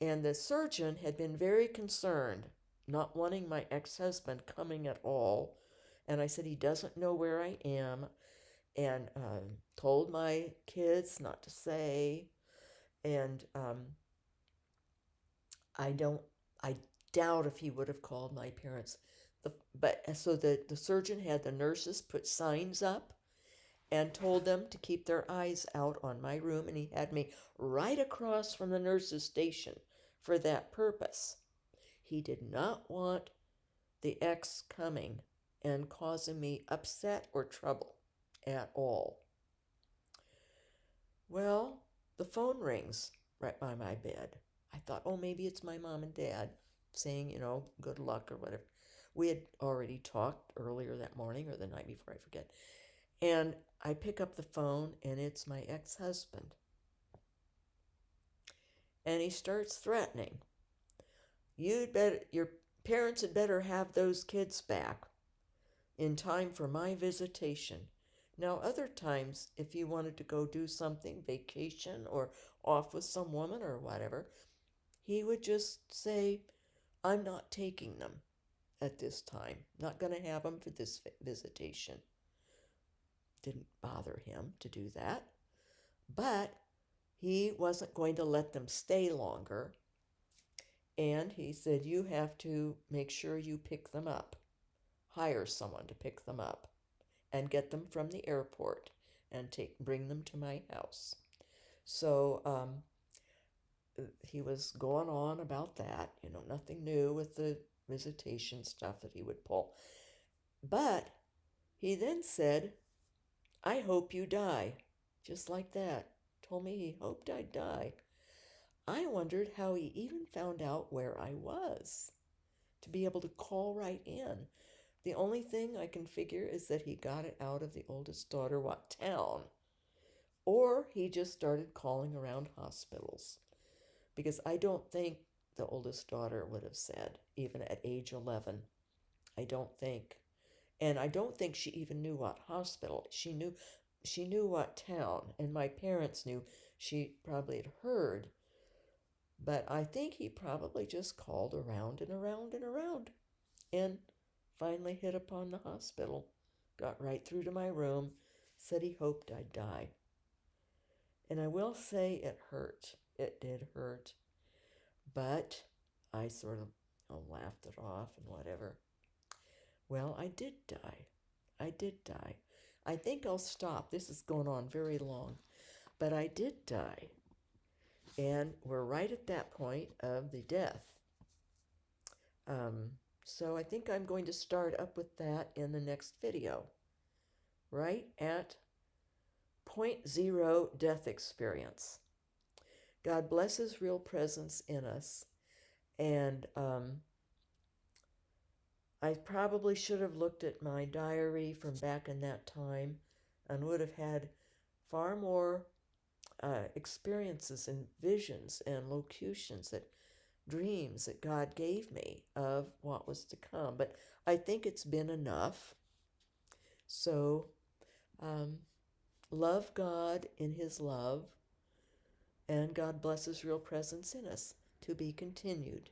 And the surgeon had been very concerned, not wanting my ex husband coming at all. And I said, he doesn't know where I am, and told my kids not to say. And I don't, I doubt if he would have called my parents. So the surgeon had the nurses put signs up and told them to keep their eyes out on my room, and he had me right across from the nurses' station for that purpose. He did not want the ex coming and causing me upset or trouble at all. Well, the phone rings right by my bed. I thought, oh, maybe it's my mom and dad saying, good luck or whatever. We had already talked earlier that morning or the night before, I forget. And I pick up the phone, and it's my ex husband. And he starts threatening. Your parents had better have those kids back in time for my visitation. Now, other times, if you wanted to go do something, vacation or off with some woman or whatever, he would just say, "I'm not taking them at this time. Not going to have them for this visitation." Didn't bother him to do that. But he wasn't going to let them stay longer. And he said, "You have to make sure you pick them up. Hire someone to pick them up and get them from the airport and bring them to my house." So he was going on about that, nothing new with the visitation stuff that he would pull. But he then said, "I hope you die." Just like that. Told me he hoped I'd die. I wondered how he even found out where I was to be able to call right in. The only thing I can figure is that he got it out of the oldest daughter what town, or he just started calling around hospitals, because I don't think the oldest daughter would have said, even at age 11. I don't think. And I don't think she even knew what hospital. She knew what town, and my parents knew. She probably had heard, but I think he probably just called around and around and around and finally hit upon the hospital. Got right through to my room, said he hoped I'd die. And I will say it hurt. It did hurt. But I sort of laughed it off and whatever. Well, I did die. I did die. I think I'll stop. This is going on very long. But I did die. And we're right at that point of the death. So I think I'm going to start up with that in the next video. Right at point zero death experience. God bless His real presence in us. And I probably should have looked at my diary from back in that time and would have had far more experiences and visions and locutions, that dreams that God gave me of what was to come. But I think it's been enough. So love God in His love, and God bless His real presence in us, to be continued.